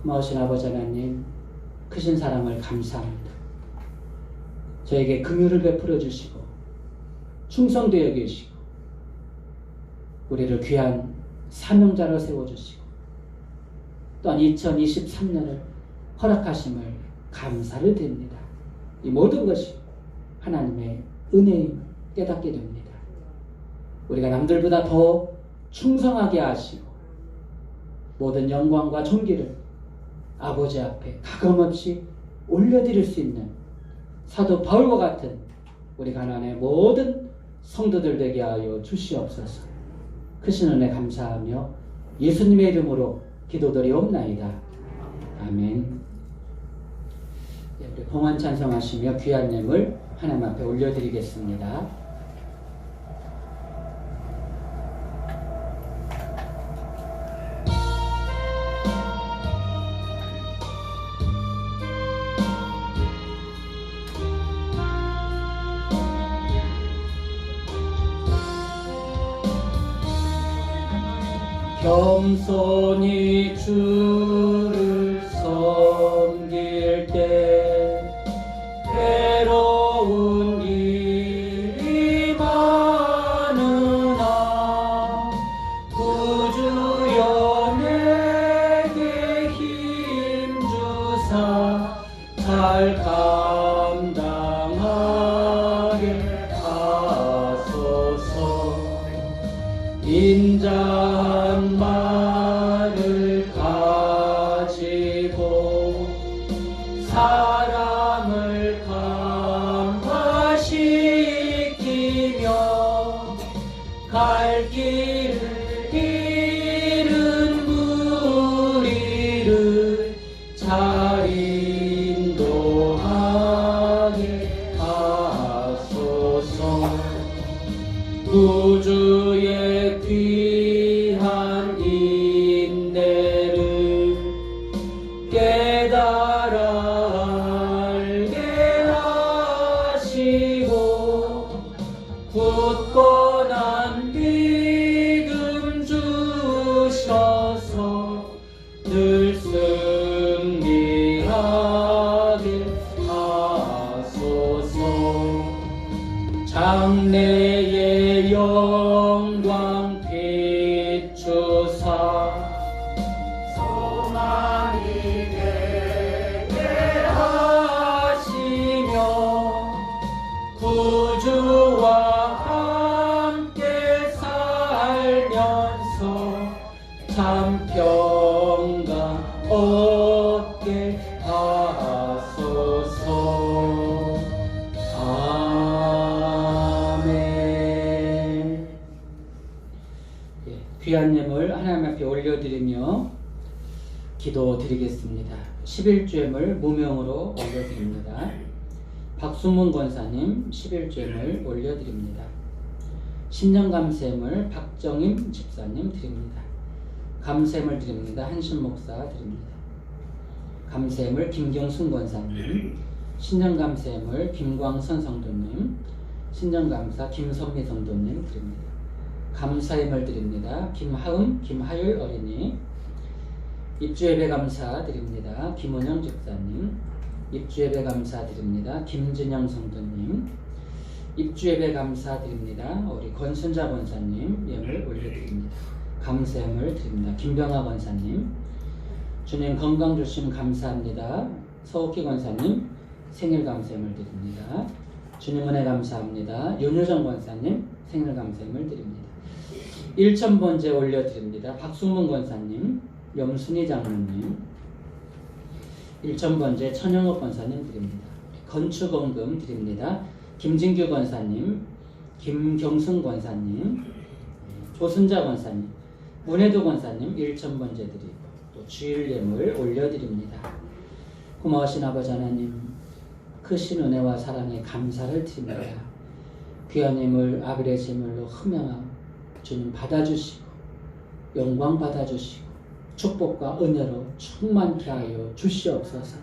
고마우신 아버지 하나님, 크신 사랑을 감사합니다. 저에게 긍휼을 베풀어 주시고 충성되어 계시고 우리를 귀한 사명자로 세워주시고 또한 2023년을 허락하심을 감사를 드립니다. 이 모든 것이 하나님의 은혜임을 깨닫게 됩니다. 우리가 남들보다 더 충성하게 하시고 모든 영광과 존귀를 아버지 앞에 가감없이 올려드릴 수 있는 사도 바울과 같은 우리 가나안의 모든 성도들 되게 하여 주시옵소서. 크신 은혜 감사하며 예수님의 이름으로 기도드리옵나이다. 아멘. 우리 봉헌 찬송하시며 귀한 예물 하나님 앞에 올려드리겠습니다. 겸손히 주를 섬길 때 괴로운 일이 많으나 구주여 내게 힘주사 잘 감당하게 하소서. 인자한 말을 가지고 사람을 감화시키며 갈 길을 잃은 무리를 잘 인도하게 하소서. 구주의 귀한 인내를 깨달아 알게 하시고 굳건한 믿음 주셔서 늘 승리하게 하소서. 장래의 영광 비추사 소망이 되게 하시며 구주와 함께 살면서 참 평강 얻게 하소서. 아멘. 귀한 예물 하나님 앞에 올려드리며 기도드리겠습니다. 11주예물 무명으로 올려드립니다. 박수문 권사님 11주예물 올려드립니다. 신년감사예물 박정임 집사님 드립니다. 감사예물 드립니다. 한신 목사 드립니다. 감사예물 김경순 권사님, 신년감사예물 김광선 성도님, 신년감사 김선미 성도님 드립니다. 감사예물 드립니다. 김하음, 김하율 어린이, 입주예배 감사 드립니다. 김은영 집사님, 입주예배 감사 드립니다. 김진영 성도님, 입주예배 감사 드립니다. 우리 권순자 권사님 예물 올려드립니다. 감사예물 드립니다. 김병아 권사님, 주님 건강 주심 감사합니다. 서옥희 권사님 생일 감사예물 드립니다. 주님 은혜 감사합니다. 윤효정 권사님 생일 감사예물 드립니다. 1,000번째 올려드립니다. 박수문 권사님, 염순희 장로님 1,000번째 천영업 권사님 드립니다. 건축원금 드립니다. 김진규 권사님, 김경순 권사님, 조순자 권사님, 문혜도 권사님 1,000번째 드리고 또 주일 예물 올려드립니다. 고마우신 아버지 하나님, 크신 은혜와 사랑에 감사를 드립니다. 귀한 예물 아벨의 제물로 흠양하고 주님 받아주시고 영광 받아주시고 축복과 은혜로 충만케 하여 주시옵소서.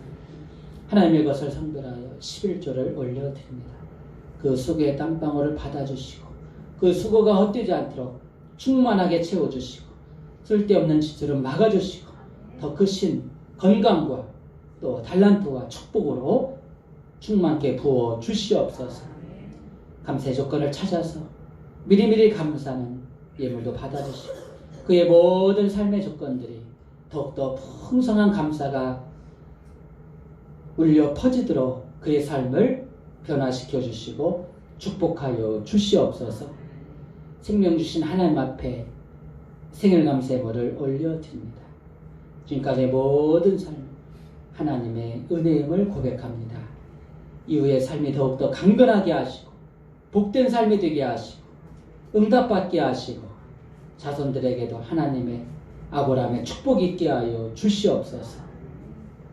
하나님의 것을 성별하여 11조를 올려드립니다. 그 수고의 땀방울을 받아주시고 그 수고가 헛되지 않도록 충만하게 채워주시고 쓸데없는 짓들은 막아주시고 더 크신 건강과 또 달란트와 축복으로 충만케 부어 주시옵소서. 감사의 조건을 찾아서 미리미리 감사는 예물도 받아주시고 그의 모든 삶의 조건들이 더욱더 풍성한 감사가 울려 퍼지도록 그의 삶을 변화시켜 주시고 축복하여 주시옵소서. 생명 주신 하나님 앞에 생일감사의 벌을 올려드립니다. 지금까지의 모든 삶 하나님의 은혜임을 고백합니다. 이후의 삶이 더욱더 강건하게 하시고 복된 삶이 되게 하시고 응답받게 하시고 자손들에게도 하나님의 아브라함의 축복이 있게 하여 주시옵소서.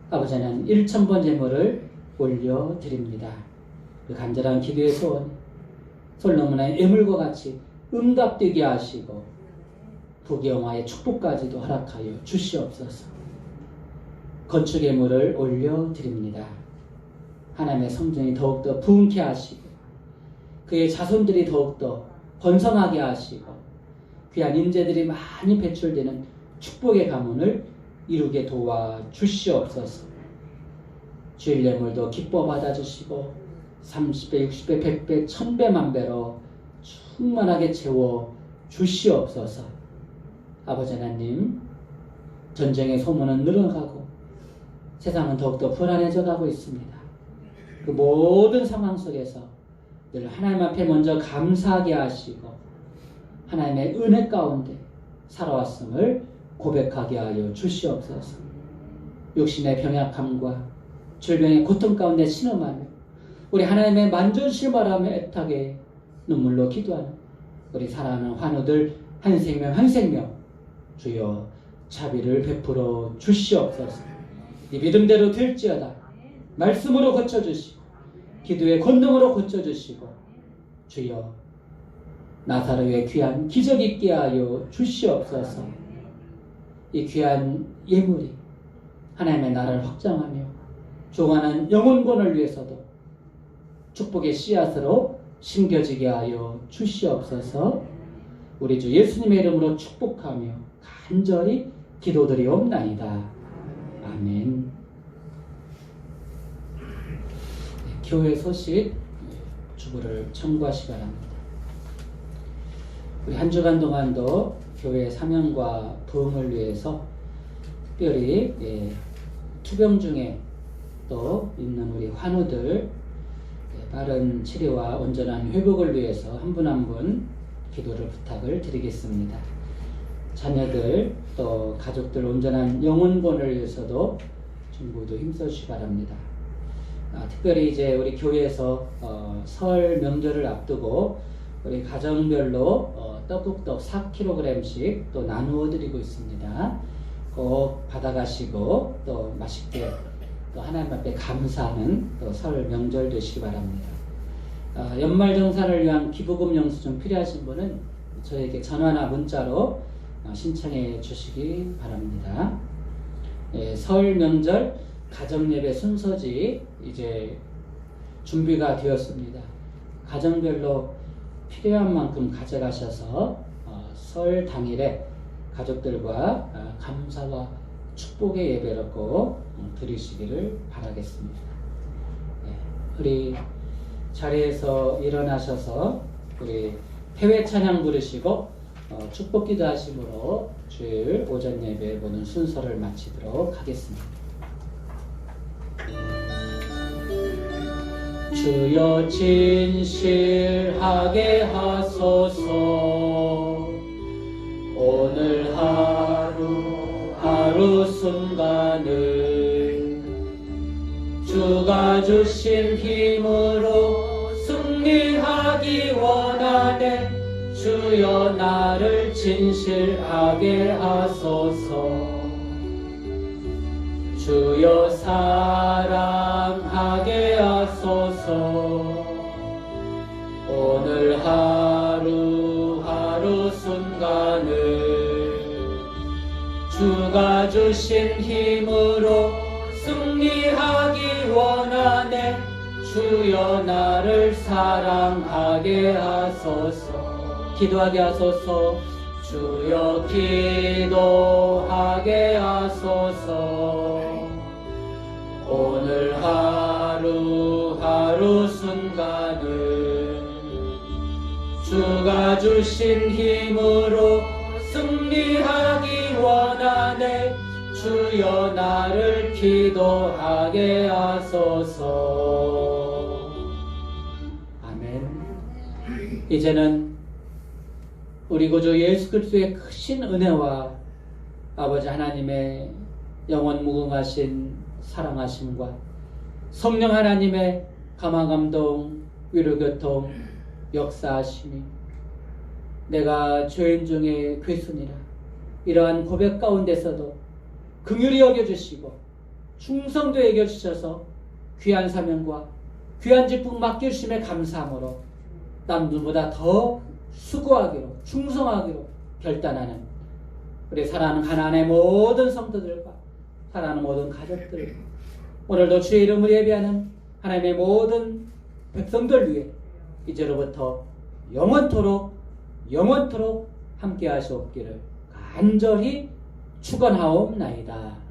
아버지는 1,000번 제물을 올려드립니다. 그 간절한 기도의 소원 솔로몬의 예물과 같이 응답되게 하시고 부귀영화의 축복까지도 허락하여 주시옵소서. 건축 예물을 올려드립니다. 하나님의 성전이 더욱더 부흥케 하시고 그의 자손들이 더욱더 번성하게 하시고 귀한 인재들이 많이 배출되는 축복의 가문을 이루게 도와 주시옵소서. 주일 예물도 기뻐 받아주시고 30배, 60배, 100배, 1000배, 만배로 충만하게 채워 주시옵소서. 아버지 하나님, 전쟁의 소문은 늘어가고 세상은 더욱더 불안해져 가고 있습니다. 그 모든 상황 속에서 늘 하나님 앞에 먼저 감사하게 하시고 하나님의 은혜 가운데 살아왔음을 고백하게 하여 주시옵소서. 육신의 병약함과 질병의 고통 가운데 신음하며 우리 하나님의 만전실 바라며 애타게 눈물로 기도하는 우리 사랑하는 환우들 한 생명 한 생명 주여 자비를 베풀어 주시옵소서. 이 믿음대로 될지어다. 말씀으로 고쳐주시고 기도의 권능으로 고쳐주시고 주여 나사로의 귀한 기적 있게 하여 주시옵소서. 이 귀한 예물이 하나님의 나라를 확장하며 조가는 영혼권을 위해서도 축복의 씨앗으로 심겨지게 하여 주시옵소서. 우리 주 예수님의 이름으로 축복하며 간절히 기도드리옵나이다. 아멘. 교회 소식 주부를 청구하시기 바랍니다. 우리 한 주간 동안도 교회의 사명과 부흥을 위해서 특별히 투병 중에 또 있는 우리 환우들 빠른 치료와 온전한 회복을 위해서 한 분 한 분 기도를 부탁을 드리겠습니다. 자녀들 또 가족들 온전한 영혼권을 위해서도 전부도 힘써주시기 바랍니다. 특별히 이제 우리 교회에서 설 명절을 앞두고 우리 가정별로 떡국떡 4kg씩 또 나누어 드리고 있습니다. 꼭 받아가시고 또 맛있게 또 하나님 앞에 감사하는 또 설 명절 되시기 바랍니다. 연말정산을 위한 기부금 영수증 필요하신 분은 저에게 전화나 문자로 신청해 주시기 바랍니다. 설 명절 가정예배 순서지 이제 준비가 되었습니다. 가정별로 필요한 만큼 가져가셔서 설 당일에 가족들과 감사와 축복의 예배를 꼭 드리시기를 바라겠습니다. 우리 자리에서 일어나셔서 우리 해외 찬양 부르시고 축복기도 하심으로 주일 오전 예배 보는 순서를 마치도록 하겠습니다. 주여 진실하게 하소서. 오늘 하루 순간을 주가 주신 힘으로 승리하기 원하네. 주여 나를 진실하게 하소서. 주여 사랑하게 하소서. 오늘 하루 순간을 주가 주신 힘으로 승리하기 원하네. 주여 나를 사랑하게 하소서. 기도하게 하소서. 주여 기도하게 하소서. 오늘 하루하루 순간을 주가 주신 힘으로 승리하기 원하네. 주여 나를 기도하게 하소서. 아멘. 이제는 우리 구주 예수 그리스도의 크신 은혜와 아버지 하나님의 영원 무궁하신 사랑하심과 성령 하나님의 감화감동 위로교통 역사하심이 내가 죄인 중에 괴순이라 이러한 고백 가운데서도 긍휼히 여겨주시고 충성도 여겨주셔서 귀한 사명과 귀한 직분 맡겨주심에 감사함으로 남들보다 더 수고하기로 충성하기로 결단하는 우리 사랑하는 가나안의 모든 성도들과 사랑하는 모든 가족들, 오늘도 주의 이름을 예배하는 하나님의 모든 백성들 위해 이제로부터 영원토록 함께 하시옵기를 간절히 축원하옵나이다.